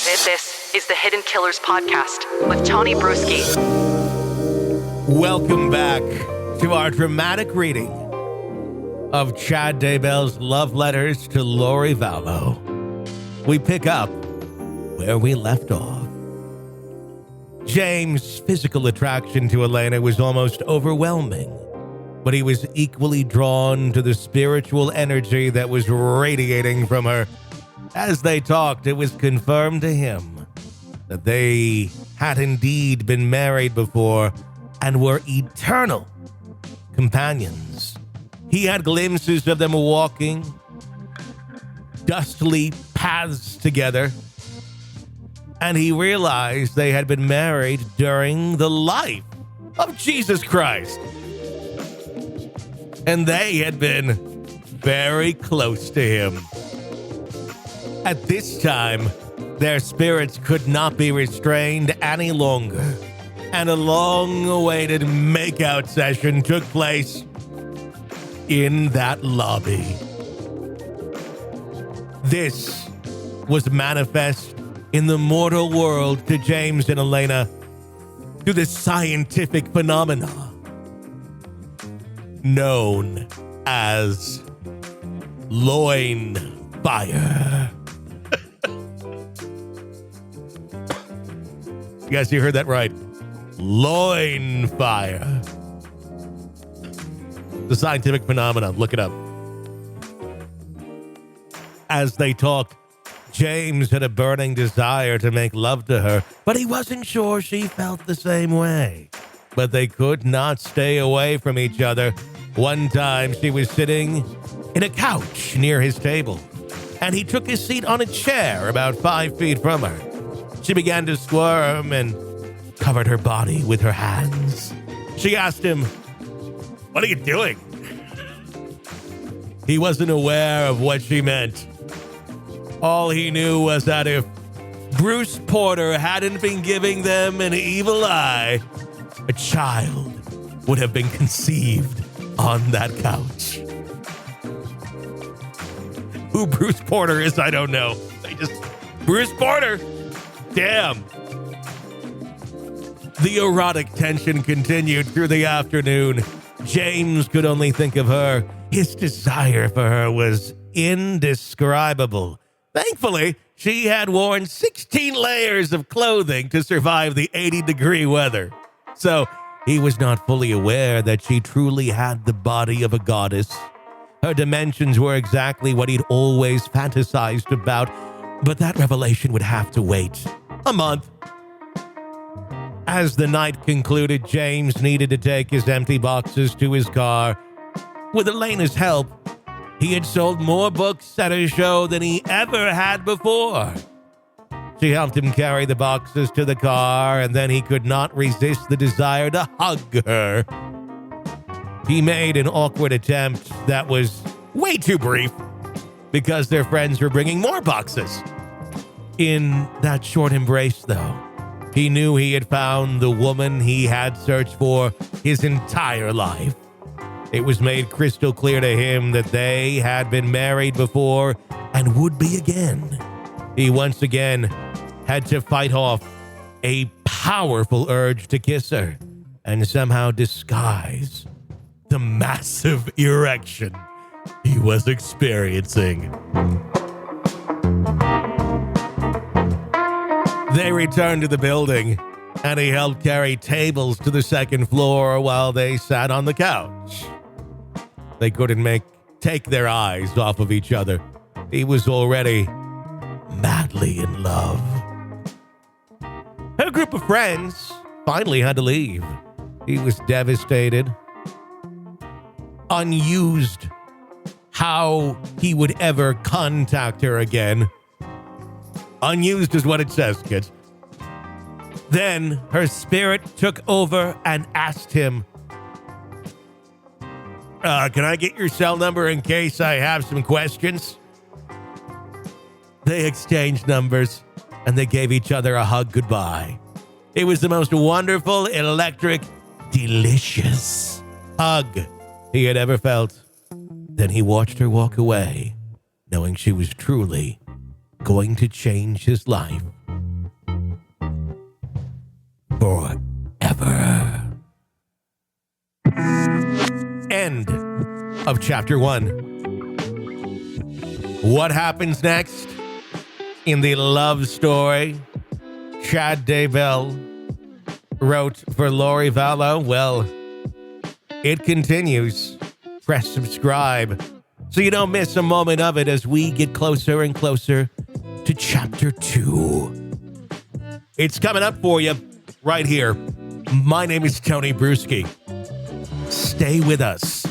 This is the Hidden Killers Podcast with Tony Brueski. Welcome back to our dramatic reading of Chad Daybell's love letters to Lori Vallow. We pick up where we left off. James' physical attraction to Elena was almost overwhelming, but he was equally drawn to the spiritual energy that was radiating from her. As they talked, it was confirmed to him that they had indeed been married before and were eternal companions. He had glimpses of them walking dustily paths together, and he realized they had been married during the life of Jesus Christ. And they had been very close to him. At this time, their spirits could not be restrained any longer, and a long-awaited makeout session took place in that lobby. This was manifest in the mortal world to James and Elena through the scientific phenomena known as loin fire. You guys, you heard that right. Loin fire. The scientific phenomenon. Look it up. As they talked, James had a burning desire to make love to her, but he wasn't sure she felt the same way. But they could not stay away from each other. One time, she was sitting in a couch near his table, and he took his seat on a chair about 5 feet from her. She began to squirm and covered her body with her hands. She asked him, "What are you doing?" He wasn't aware of what she meant. All he knew was that if Bruce Porter hadn't been giving them an evil eye, a child would have been conceived on that couch. Who Bruce Porter is, I don't know. Bruce Porter. Damn. The erotic tension continued through the afternoon. James could only think of her. His desire for her was indescribable. Thankfully, she had worn 16 layers of clothing to survive the 80-degree weather. So he was not fully aware that she truly had the body of a goddess. Her dimensions were exactly what he'd always fantasized about, but that revelation would have to wait a month. As the night concluded, James needed to take his empty boxes to his car. With Elena's help, he had sold more books at a show than he ever had before. She helped him carry the boxes to the car, and then he could not resist the desire to hug her. He made an awkward attempt that was way too brief because their friends were bringing more boxes. In that short embrace, though, he knew he had found the woman he had searched for his entire life. It was made crystal clear to him that they had been married before and would be again. He once again had to fight off a powerful urge to kiss her and somehow disguise the massive erection he was experiencing. They returned to the building, and he helped carry tables to the second floor while they sat on the couch. They couldn't take their eyes off of each other. He was already madly in love. Her group of friends finally had to leave. He was devastated, unused how he would ever contact her again. Unused is what it says, kids. Then her spirit took over and asked him, can I get your cell number in case I have some questions? They exchanged numbers, and they gave each other a hug goodbye. It was the most wonderful, electric, delicious hug he had ever felt. Then he watched her walk away, knowing she was truly going to change his life Chapter 1. What happens next in the love story Chad Daybell wrote for Lori Vallow? Well, it continues. Press subscribe so you don't miss a moment of it as we get closer and closer to Chapter 2. It's coming up for you right here. My name is Tony Brueski. Stay with us.